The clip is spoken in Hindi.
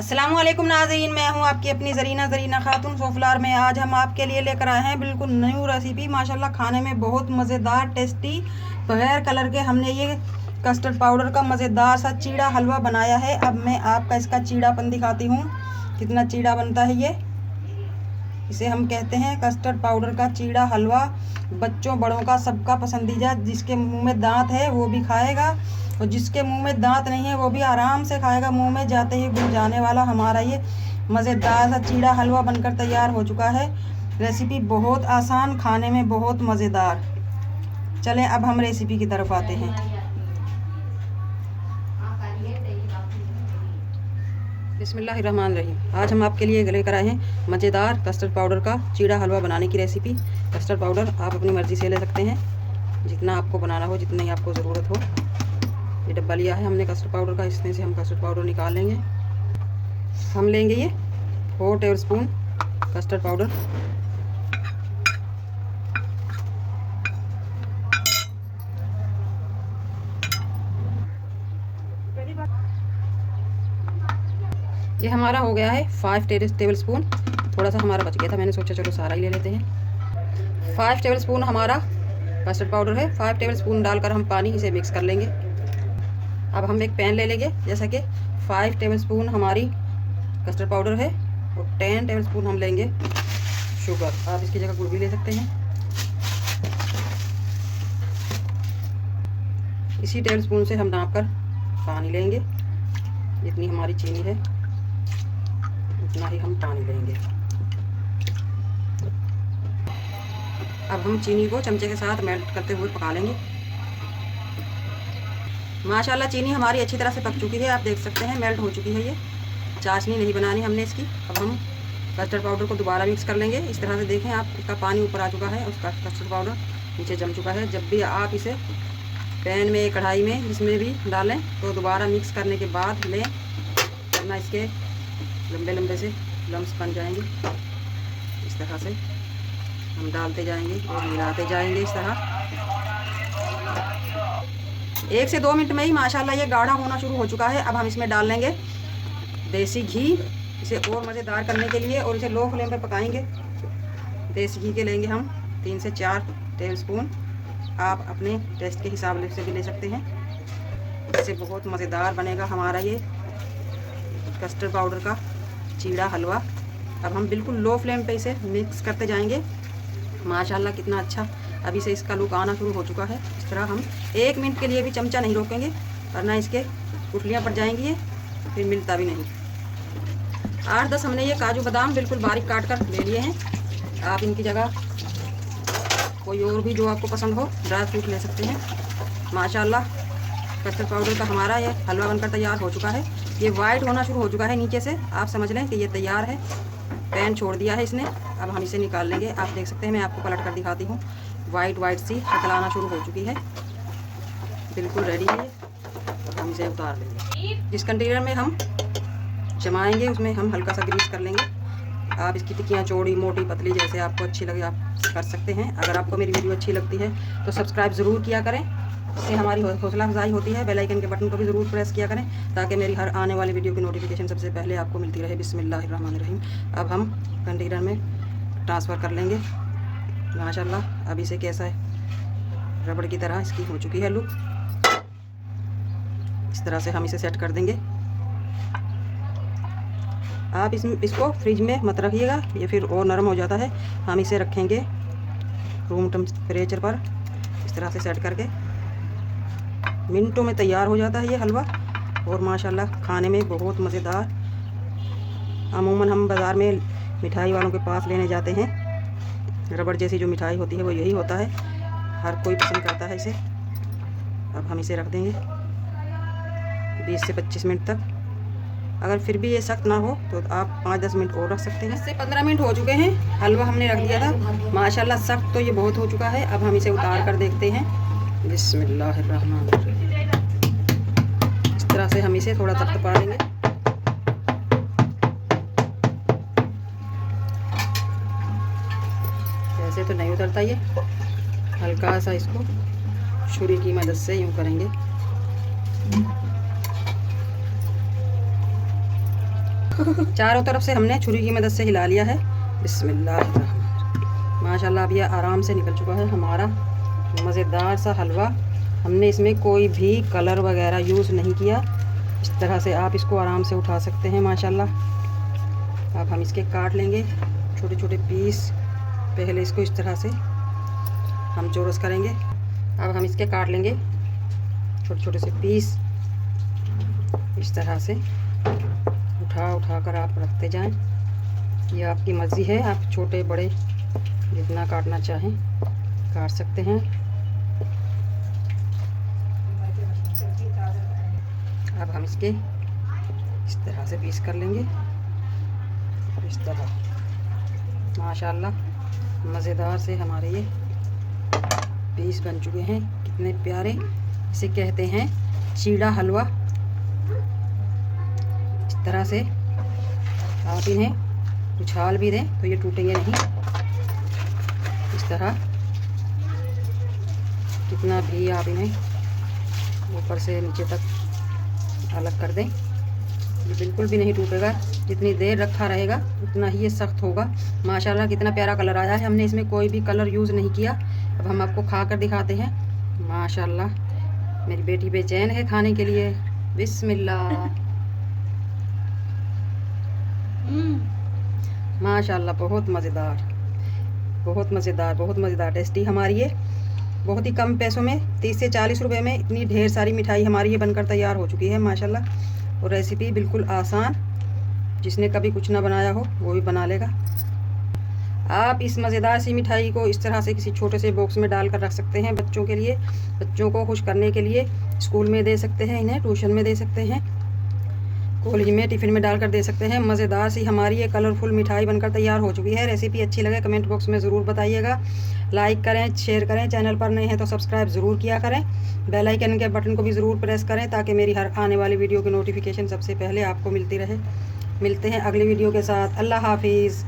अस्सलाम वालेकुम नाज़रीन, मैं हूं आपकी अपनी ज़रीना खातून सोफलार में। आज हम आपके लिए लेकर आए हैं बिल्कुल न्यू रेसिपी। माशाल्लाह खाने में बहुत मज़ेदार टेस्टी बगैर कलर के हमने ये कस्टर्ड पाउडर का मज़ेदार सा चीड़ा हलवा बनाया है। अब मैं आपका इसका चीड़ापन दिखाती हूँ, कितना चीड़ा बनता है ये। इसे हम कहते हैं कस्टर्ड पाउडर का चीड़ा हलवा। बच्चों बड़ों का सबका पसंदीदा। जिसके मुंह में दांत है वो भी खाएगा और जिसके मुंह में दांत नहीं है वो भी आराम से खाएगा। मुंह में जाते ही घुल जाने वाला हमारा ये मज़ेदार सा चीड़ा हलवा बनकर तैयार हो चुका है। रेसिपी बहुत आसान, खाने में बहुत मज़ेदार। चलें अब हम रेसिपी की तरफ आते हैं। बिस्मिल्लाहिर्रहमानिर्रहीम। आज हम आपके लिए लेकर आए हैं मज़ेदार कस्टर्ड पाउडर का चीड़ा हलवा बनाने की रेसिपी। कस्टर्ड पाउडर आप अपनी मर्ज़ी से ले सकते हैं, जितना आपको बनाना हो, जितनी आपको ज़रूरत हो। ये डब्बा लिया है हमने कस्टर्ड पाउडर का, इसमें से हम कस्टर्ड पाउडर निकाल लेंगे। हम लेंगे ये 4 टेबलस्पून कस्टर्ड पाउडर। ये हमारा हो गया है 5 टेबलस्पून। थोड़ा सा हमारा बच गया था, मैंने सोचा चलो सारा ही ले लेते हैं। 5 टेबलस्पून हमारा कस्टर्ड पाउडर है। 5 टेबलस्पून डालकर हम पानी इसे मिक्स कर लेंगे। अब हम एक पैन ले लेंगे। जैसा कि 5 टेबलस्पून हमारी कस्टर्ड पाउडर है और 10 टेबलस्पून हम लेंगे शुगर। आप इसकी जगह गुड़ भी ले सकते हैं। इसी टेबलस्पून से हम नापकर पानी लेंगे। जितनी हमारी चीनी है उतना ही हम पानी लेंगे। अब हम चीनी को चमचे के साथ मेल्ट करते हुए पका लेंगे। माशाल्लाह चीनी हमारी अच्छी तरह से पक चुकी है, आप देख सकते हैं मेल्ट हो चुकी है। ये चाशनी नहीं बनानी हमने इसकी। अब हम कस्टर्ड पाउडर को दोबारा मिक्स कर लेंगे। इस तरह से देखें आप, इसका पानी ऊपर आ चुका है, उसका कस्टर्ड पाउडर नीचे जम चुका है। जब भी आप इसे पैन में, कढ़ाई में, जिसमें भी डालें तो दोबारा मिक्स करने के बाद लें, वरना इसके लंबे लंबे से लम्स बन जाएंगे। इस तरह से हम डालते जाएंगे और मिलाते जाएंगे इस तरह। 1 से 2 मिनट में ही माशाल्लाह ये गाढ़ा होना शुरू हो चुका है। अब हम इसमें डाल लेंगे देसी घी, इसे और मज़ेदार करने के लिए, और इसे लो फ्लेम पे पकाएंगे। देसी घी के लेंगे हम 3 से 4 टेबलस्पून। आप अपने टेस्ट के हिसाब से भी ले सकते हैं। इससे बहुत मज़ेदार बनेगा हमारा ये कस्टर्ड पाउडर का चीड़ा हलवा। अब हम बिल्कुल लो फ्लेम पे इसे मिक्स करते जाएंगे। माशाल्लाह कितना अच्छा अभी से इसका लुक आना शुरू हो चुका है। इस तरह हम 1 मिनट के लिए भी चमचा नहीं रोकेंगे, वरना इसके गुठलियाँ पड़ जाएंगी, ये फिर मिलता भी नहीं। 8-10 हमने ये काजू बादाम बिल्कुल बारीक काट कर ले लिए हैं। आप इनकी जगह कोई और भी जो आपको पसंद हो ड्राई फ्रूट ले सकते हैं। माशाल्लाह कस्टर्ड पाउडर का हमारा ये हलवा बनकर तैयार हो चुका है। ये वाइट होना शुरू हो चुका है नीचे से, आप समझ लें कि ये तैयार है। पैन छोड़ दिया है इसने। अब हम इसे निकाल लेंगे। आप देख सकते हैं, मैं आपको पलट कर दिखाती हूँ। वाइट सी शक्ल आना शुरू हो चुकी है, बिल्कुल रेडी है। अब हम इसे उतार लेंगे। जिस कंटेनर में हम जमाएंगे उसमें हम हल्का सा ग्रीस कर लेंगे। आप इसकी टिक्कियाँ चौड़ी, मोटी, पतली, जैसे आपको अच्छी लगे आप कर सकते हैं। अगर आपको मेरी वीडियो अच्छी लगती है तो सब्सक्राइब ज़रूर किया करें, इससे हमारी हौसला अफजाई होती है। बेल आइकन के बटन को भी ज़रूर प्रेस किया करें ताकि मेरी हर आने वाली वीडियो की नोटिफिकेशन सबसे पहले आपको मिलती रहे। बिस्मिल्लाहिर्रहमानिर्रहीम। अब हम कंटेनर में ट्रांसफ़र कर लेंगे। माशाल्लाह अब इसे कैसा है, रबड़ की तरह इसकी हो चुकी है लुक। इस तरह से हम इसे सेट कर देंगे। आप इसको फ्रिज में मत रखिएगा, ये फिर और नरम हो जाता है। हम इसे रखेंगे रूम टेम्परेचर पर। इस तरह से सेट करके मिनटों में तैयार हो जाता है ये हलवा, और माशाल्लाह खाने में बहुत मज़ेदार। अमूमन हम बाज़ार में मिठाई वालों के पास लेने जाते हैं, रबड़ जैसी जो मिठाई होती है वो यही होता है। हर कोई पसंद करता है इसे। अब हम इसे रख देंगे 20 से 25 मिनट तक। अगर फिर भी ये सख्त ना हो तो आप 5-10 minnट और रख सकते हैं। 10 से 15 मिनट हो चुके हैं, हलवा हमने रख दिया था। माशाल्लाह सख्त तो ये बहुत हो चुका है। अब हम इसे उतार कर देखते हैं। बिस्मिल्लाहिर्रहमानिर्रहीम। इस तरह से हम इसे थोड़ा तपतपा लेंगे। ऐसे तो नहीं उतरता ये, हल्का सा इसको छुरी की मदद से यूँ करेंगे। चारों तरफ से हमने छुरी की मदद से हिला लिया है। बिस्मिल्लाह, माशाल्लाह अब यह आराम से निकल चुका है हमारा मज़ेदार सा हलवा। हमने इसमें कोई भी कलर वगैरह यूज़ नहीं किया। इस तरह से आप इसको आराम से उठा सकते हैं माशाल्लाह। अब हम इसके काट लेंगे छोटे छोटे पीस। पहले इसको इस तरह से हम चौरस करेंगे। अब हम इसके काट लेंगे छोटे छोटे से पीस। इस तरह से उठा कर आप रखते जाएं। ये आपकी मर्ज़ी है, आप छोटे बड़े जितना काटना चाहें काट सकते हैं। अब हम इसके इस तरह से पीस कर लेंगे। इस तरह माशाल्लाह मज़ेदार से हमारे ये पीस बन चुके हैं। कितने प्यारे, इसे कहते हैं चीड़ा हलवा। इस तरह से आप इन्हें उछाल भी दें तो ये टूटेंगे नहीं। इस तरह कितना भी आप इन्हें ऊपर से नीचे तक अलग कर दें, ये बिल्कुल भी नहीं टूटेगा। जितनी देर रखा रहेगा उतना ही ये सख्त होगा। माशाल्लाह कितना प्यारा कलर आया है। हमने इसमें कोई भी कलर यूज़ नहीं किया। अब हम आपको खा कर दिखाते हैं। माशाल्लाह मेरी बेटी बेचैन है खाने के लिए। बिस्मिल्लाह, माशाल्लाह बहुत मज़ेदार, बहुत मज़ेदार, बहुत मज़ेदार टेस्टी हमारी ये। बहुत ही कम पैसों में 30 से 40 रुपए में इतनी ढेर सारी मिठाई हमारी ये बनकर तैयार हो चुकी है माशाल्लाह। और रेसिपी बिल्कुल आसान, जिसने कभी कुछ ना बनाया हो वो भी बना लेगा। आप इस मज़ेदार सी मिठाई को इस तरह से किसी छोटे से बॉक्स में डाल कर रख सकते हैं बच्चों के लिए। बच्चों को खुश करने के लिए स्कूल में दे सकते हैं, इन्हें ट्यूशन में दे सकते हैं, कॉलेज में टिफ़िन में डालकर दे सकते हैं। मज़ेदार सी हमारी ये कलरफुल मिठाई बनकर तैयार हो चुकी है। रेसिपी अच्छी लगे कमेंट बॉक्स में ज़रूर बताइएगा। लाइक करें, शेयर करें। चैनल पर नए हैं तो सब्सक्राइब ज़रूर किया करें। बेल आइकन के बटन को भी ज़रूर प्रेस करें ताकि मेरी हर आने वाली वीडियो की नोटिफिकेशन सबसे पहले आपको मिलती रहे। मिलते हैं अगली वीडियो के साथ। अल्लाह हाफिज़।